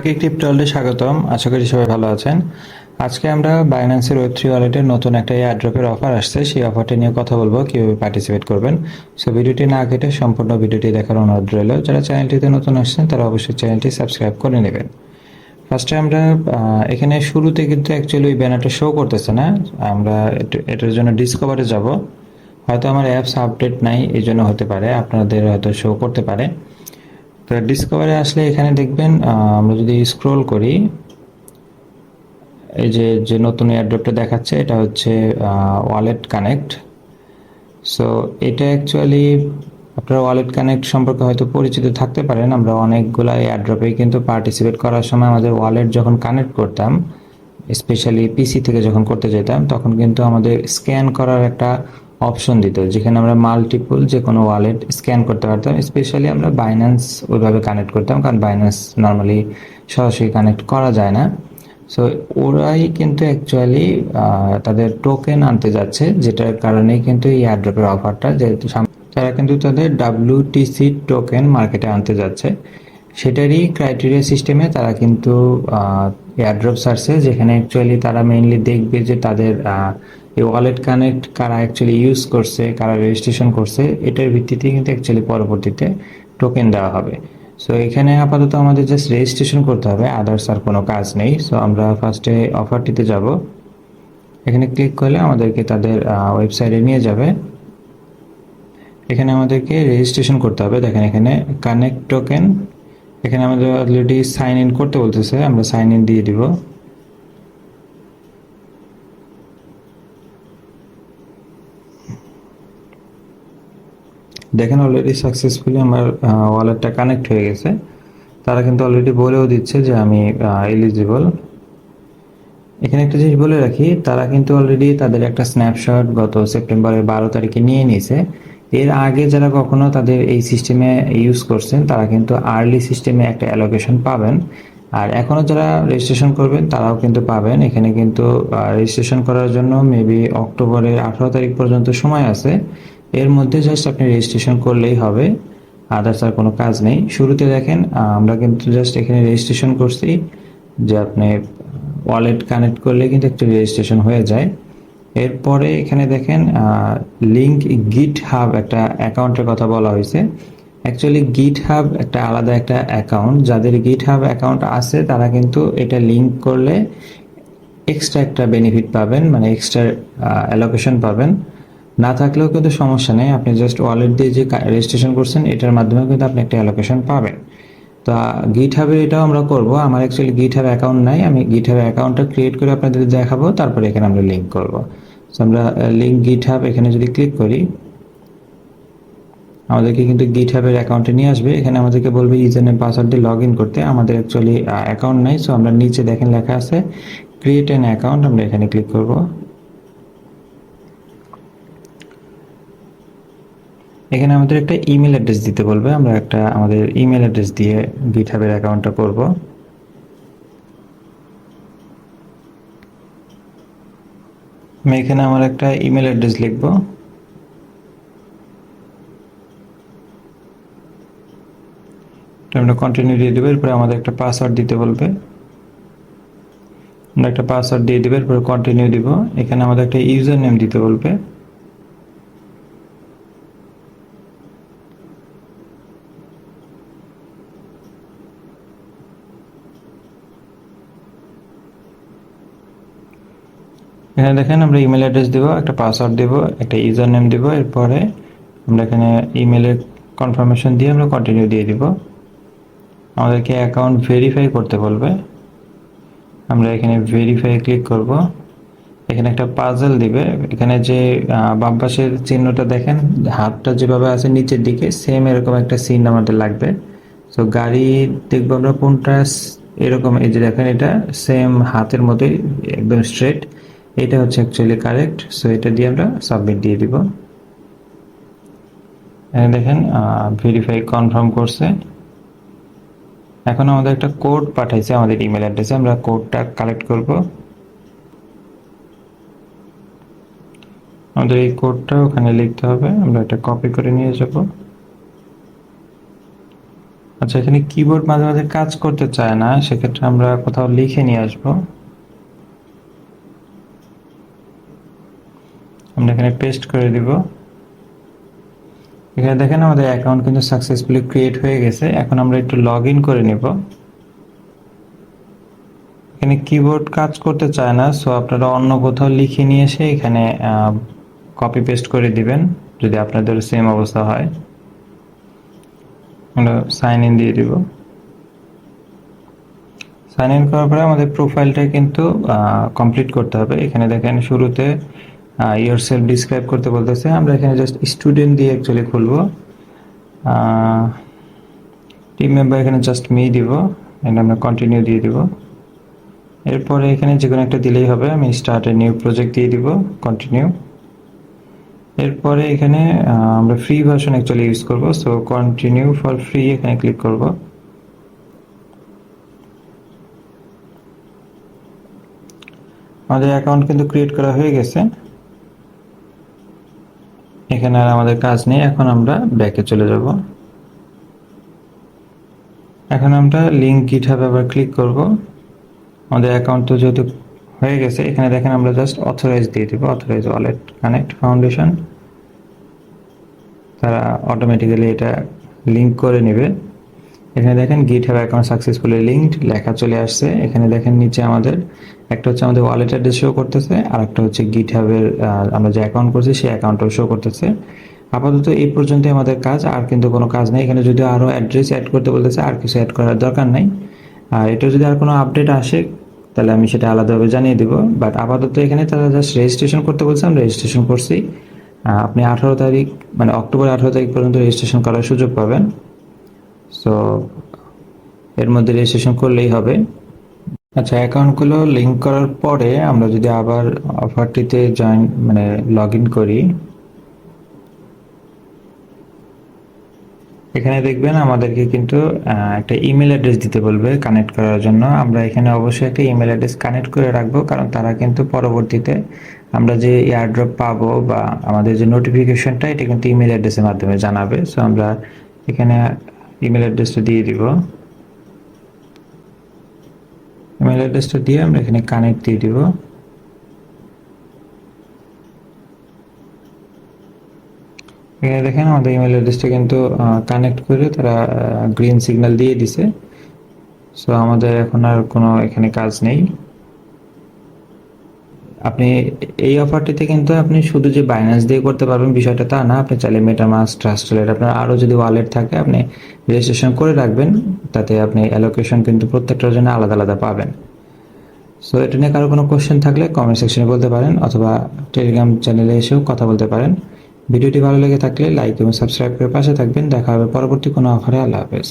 সবাইকে ক্রিপ্টো ওয়ার্ল্ডে স্বাগতম। আশা করি সবাই ভালো আছেন। আজকে আমরা বাইন্যান্সের ওয়েব3 ওয়ালেটের নতুন একটা এয়ারড্রপের অফার আসছে, সেই অফারটি নিয়ে কথা বলবো, কিভাবে পার্টিসিপেট করবেন। সো ভিডিওটি না কেটে সম্পূর্ণ ভিডিওটি দেখার অনুরোধ রইল। যারা চ্যানেলটিতে নতুন আসছেন তারা অবশ্যই চ্যানেলটি সাবস্ক্রাইব করে নেবেন। ফার্স্টে আমরা এখানে শুরুতে কিন্তু অ্যাকচুয়ালি ওই ব্যানারটা শো করতেছে না। আমরা এটার জন্য ডিসকভারে যাব। হয়তো আমার অ্যাপস আপডেট নাই, এই জন্য হতে পারে, আপনাদের হয়তো শো করতে পারে। তো ডিসকভারে আসলে এখানে দেখবেন, আমরা যদি স্ক্রল করি, এই যে যে নতুন এয়ারড্রপটা দেখাচ্ছে এটা হচ্ছে ওয়ালেট কানেক্ট। সো এটা অ্যাকচুয়ালি আপনারা ওয়ালেট কানেক্ট সম্পর্কে হয়তো পরিচিত থাকতে পারেন। আমরা অনেকগুলো এয়ারড্রপে কিন্তু পার্টিসিপেট করার সময় আমাদের ওয়ালেট যখন কানেক্ট করতাম, স্পেশালি পিসি থেকে যখন করতে যেতাম, তখন কিন্তু আমাদের স্ক্যান করার একটা অপশন দিত, যেখানে আমরা মাল্টিপল যে কোনো ওয়ালেট স্ক্যান করতে পারতাম। স্পেশালি আমরা বাইন্যান্স ওইভাবে কানেক্ট করতাম, কারণ বাইন্যান্স নর্মালি সরাসরি কানেক্ট করা যায় না। সো ওরাই কিন্তু অ্যাকচুয়ালি তাদের টোকেন আনতে যাচ্ছে, যেটার কারণেই কিন্তু এই এয়ারড্রপের অফারটা, যেহেতু তারা কিন্তু তাদের WTC টোকেন মার্কেটে আনতে যাচ্ছে, সেটারই ক্রাইটেরিয়া সিস্টেমে তারা কিন্তু এয়ারড্রপ ছাড়ছে, যেখানে অ্যাকচুয়ালি তারা মেইনলি দেখবে যে তাদের এই ওয়ালেট কানেক্ট কারা অ্যাকচুয়ালি ইউজ করছে, কারা রেজিস্ট্রেশন করছে, এটার ভিত্তিতে কিন্তু অ্যাকচুয়ালি পরবর্তীতে টোকেন দেওয়া হবে। সো এখানে আপাতত আমাদের জাস্ট রেজিস্ট্রেশন করতে হবে, আদার্স আর কোনো কাজ নেই। সো আমরা ফার্স্টে অফারটিতে যাব। এখানে ক্লিক করলে আমাদেরকে তাদের ওয়েবসাইটে নিয়ে যাবে। এখানে আমাদেরকে রেজিস্ট্রেশন করতে হবে। দেখেন এখানে কানেক্ট টোকেন, এখানে আমাদের অলরেডি সাইন ইন করতে বলতেছে, আমরা সাইন ইন দিয়ে দিব। দেখেন অলরেডি সাকসেসফুলি আমার ওয়ালেটটা কানেক্ট হয়ে গেছে। তারা কিন্তু অলরেডি বলেও দিচ্ছে যে আমি এলিজিবল। এখানে একটা জিনিস বলে রাখি, তারা কিন্তু অলরেডি তাদের একটা স্ন্যাপশট গত সেপ্টেম্বরের 12 তারিখে নিয়ে নিয়েছে। এর আগে যারা কখনো তাদের এই সিস্টেমে ইউজ করছেন, তারা কিন্তু আর্লি সিস্টেমে একটা অ্যালোকেশন পাবেন। আর এখনও যারা রেজিস্ট্রেশন করবেন তারাও কিন্তু পাবেন। এখানে কিন্তু রেজিস্ট্রেশন করার জন্য মেবি অক্টোবরের 18 তারিখ পর্যন্ত সময় আছে। এর মধ্যে জাস্ট আপনি রেজিস্ট্রেশন করলেই হবে, আদার্স আর কোনো কাজ নেই। শুরুতে দেখেন আমরা কিন্তু জাস্ট এখানে রেজিস্ট্রেশন করছি, যে আপনি ওয়ালেট কানেক্ট করলে কিন্তু একটু রেজিস্ট্রেশন হয়ে যায়। এরপরে এখানে দেখেন লিঙ্ক গিট হাব একটা অ্যাকাউন্টের কথা বলা হয়েছে। অ্যাকচুয়ালি গিট হাব একটা আলাদা একটা অ্যাকাউন্ট, যাদের গিট হাব অ্যাকাউন্ট আছে তারা কিন্তু এটা লিঙ্ক করলে এক্সট্রা একটা বেনিফিট পাবেন, মানে এক্সট্রা অ্যালোকেশন পাবেন। না থাকলেও কিন্তু সমস্যা নেই, আপনি জাস্ট ওয়ালেট দিয়ে যে রেজিস্ট্রেশন করছেন এটার মাধ্যমে কিন্তু আপনি একটা অ্যালোকেশন পাবেন। তো গিট হাবের এটাও আমরা করব। আমার অ্যাকচুয়ালি গিট হাব অ্যাকাউন্ট নাই, আমি গিট হাব অ্যাকাউন্টটা ক্রিয়েট করে আপনাদের দেখাবো, তারপরে এখানে আমরা লিঙ্ক করব। সো আমরা লিঙ্ক গিট হাব এখানে যদি ক্লিক করি, আমাদেরকে কিন্তু গিট হাবের অ্যাকাউন্টে নিয়ে আসবে। এখানে আমাদেরকে বলবে ইউজার নেম পাসওয়ার্ড দিয়ে লগ ইন করতে। আমাদের অ্যাকচুয়ালি অ্যাকাউন্ট নাই, সো আমরা নিচে দেখেন লেখা আছে ক্রিয়েট অ্যান অ্যাকাউন্ট, আমরা এখানে ক্লিক করব। এখানে আমাদের একটা ইমেল অ্যাড্রেস দিতে বলবে, আমরা একটা আমাদের ইমেল অ্যাড্রেস দিয়ে গিট হাবের অ্যাকাউন্টটা করব। আমি এখানে আমার একটা ইমেল অ্যাড্রেস লিখব। আমরা কন্টিনিউ দিয়ে দেবো। এরপরে আমাদের একটা পাসওয়ার্ড দিতে বলবে, আমরা একটা পাসওয়ার্ড দিয়ে দেবো। এরপরে কন্টিনিউ দিব। এখানে আমাদের একটা ইউজার নেম দিতে বলবে, এখানে দেখেন আমরা ইমেল অ্যাড্রেস দেবো, একটা পাসওয়ার্ড দেবো, একটা ইউজার নেম দেবো। এরপরে আমরা এখানে ইমেলের কনফার্মেশন দিয়ে আমরা কন্টিনিউ দিয়ে দিব। আমাদেরকে অ্যাকাউন্ট ভেরিফাই করতে বলবে, আমরা এখানে ভেরিফাই ক্লিক করব। এখানে একটা পাজল দিবে। এখানে যে বাম পাশের চিহ্নটা দেখেন, হাতটা যেভাবে আছে নিচের দিকে, সেম এরকম একটা সিন আমাদের লাগবে। সো গাড়ি দেখবো আমরা কোনটা এরকম, এই যে দেখেন এটা সেম হাতের মতোই একদম স্ট্রেট, এটা হচ্ছে অ্যাকচুয়ালি কারেক্ট। সো এটা দিয়ে আমরা সাবমিট দিয়ে দিব। দেখেন ভেরিফাই কনফার্ম করছে। এখন আমাদের একটা কোড পাঠাইছে আমাদের ইমেল অ্যাড্রেসে, আমরা কোডটা কালেক্ট করব। আমাদের এই কোডটা ওখানে লিখতে হবে, আমরা এটা কপি করে নিয়ে যাব। আচ্ছা, এখানে কিবোর্ড মাঝে মাঝে কাজ করতে চায় না, সেক্ষেত্রে আমরা কোথাও লিখে নিয়ে আসবো। আমরা এখানে পেস্ট করে দিব। এখানে দেখেন আমাদের অ্যাকাউন্ট কিন্তু সাকসেসফুলি ক্রিয়েট হয়ে গেছে। এখন আমরা একটু লগ ইন করে নিব। এখানে কিবোর্ড কাজ করতে চায় না, সো আপনারা অন্য কোথাও লিখে নিয়ে এসে এখানে কপি পেস্ট করে দিবেন যদি আপনাদের সেম অবস্থা হয়। আমরা সাইন ইন দিয়ে দিব। সাইন ইন করার পরে আমাদের প্রোফাইলটা কিন্তু কমপ্লিট করতে হবে। এখানে দেখেন শুরুতে ইয়োর সেলফ ডিসক্রাইব করতে বলতেছে, আমরা এখানে জাস্ট স্টুডেন্ট দিয়ে অ্যাকচুয়ালি খুলবো। টিম মেম্বার এখানে জাস্ট মি দিব, এন্ড আমরা কন্টিনিউ দিয়ে দিব। এরপরে এখানে যে কোনো একটা দিলেই হবে। আমি স্টার্ট এ নিউ প্রজেক্ট দিয়ে দিব, কন্টিনিউ। এরপরে এখানে আমরা ফ্রি ভার্সন অ্যাকচুয়ালি ইউজ করব, সো কন্টিনিউ ফর ফ্রি এখানে ক্লিক করব। আমাদের অ্যাকাউন্ট কিন্তু ক্রিয়েট করা হয়ে গেছে। এখানে আর আমাদের কাজ নেই। এখন আমরা ব্যাকে চলে যাব। এখন আমরা লিঙ্ক গিটহাবে আবার ক্লিক করব। আমাদের অ্যাকাউন্ট তো যেহেতু হয়ে গেছে, এখানে দেখেন আমরা জাস্ট অথরাইজ দিয়ে দিব, অথরাইজ ওয়ালেট কানেক্ট ফাউন্ডেশন। তারা অটোমেটিক্যালি এটা লিঙ্ক করে নেবে। এখানে দেখেন গিটহাব অ্যাকাউন্ট সাকসেসফুলি লিঙ্কড লেখা চলে আসছে। এখানে দেখেন নিচে আমাদের একটা হচ্ছে আমাদের ওয়ালেট অ্যাড্রেস শো করতেছে, আর একটা হচ্ছে গিটহাবের আমরা যে অ্যাকাউন্ট করছি সেই অ্যাকাউন্টও শো করতেছে। আপাতত এই পর্যন্তই আমাদের কাজ, আর কিন্তু কোনো কাজ নেই। এখানে যদি আরও অ্যাড্রেস অ্যাড করতে বলতেছে, আর কিছু অ্যাড করার দরকার নেই। আর এটা যদি আর কোনো আপডেট আসে তাহলে আমি সেটা আলাদাভাবে জানিয়ে দিব। বাট আপাতত এখানে তারা জাস্ট রেজিস্ট্রেশন করতে বলছে, আমরা রেজিস্ট্রেশন করছি। আপনি 18 তারিখ মানে অক্টোবর 18 তারিখ পর্যন্ত রেজিস্ট্রেশন করার সুযোগ পাবেন। সো এর মধ্যে রেজিস্ট্রেশন করলেই হবে। আচ্ছা, অ্যাকাউন্টগুলো লিঙ্ক করার পরে আমরা যদি আবার অফারটিতে জয়েন মানে লগ ইন করি, এখানে দেখবেন আমাদেরকে কিন্তু একটা ইমেল অ্যাড্রেস দিতে বলবে কানেক্ট করার জন্য। আমরা এখানে অবশ্যই একটা ইমেল অ্যাড্রেস কানেক্ট করে রাখবো, কারণ তারা কিন্তু পরবর্তীতে আমরা যে এয়ারড্রপ পাবো বা আমাদের যে নোটিফিকেশনটা, এটা কিন্তু ইমেল অ্যাড্রেসের মাধ্যমে জানাবে। সো আমরা এখানে ইমেল অ্যাড্রেসটা দিয়ে দিব। ইমেল অ্যাড্রেসটা দিয়ে আমরা এখানে কানেক্ট দিয়ে দিব। এখানে দেখেন আমাদের ইমেল অ্যাড্রেসটা কিন্তু কানেক্ট করে তারা গ্রিন সিগন্যাল দিয়ে দিছে। সো আমাদের এখন আর কোনো এখানে কাজ নেই। আপনি এই অফারটিতে কিন্তু আপনি শুধু যে বাইন্যান্স দিয়ে করতে পারবেন বিষয়টা তা না, আপনি চাইলে মেটামাস্ক, ট্রাস্ট ওয়ালেট, আপনার আরও যদি ওয়ালেট থাকে আপনি রেজিস্ট্রেশন করে রাখবেন, তাতে আপনি অ্যালোকেশন কিন্তু প্রত্যেকটার জন্য আলাদা আলাদা পাবেন। সো এটা নিয়ে কারো কোনো কোশ্চেন থাকলে কমেন্ট সেকশনে বলতে পারেন, অথবা টেলিগ্রাম চ্যানেলে এসেও কথা বলতে পারেন। ভিডিওটি ভালো লেগে থাকলে লাইক এবং সাবস্ক্রাইব করে পাশে থাকবেন। দেখা হবে পরবর্তী কোনো অফারে। আল্লাহ হাফেজ।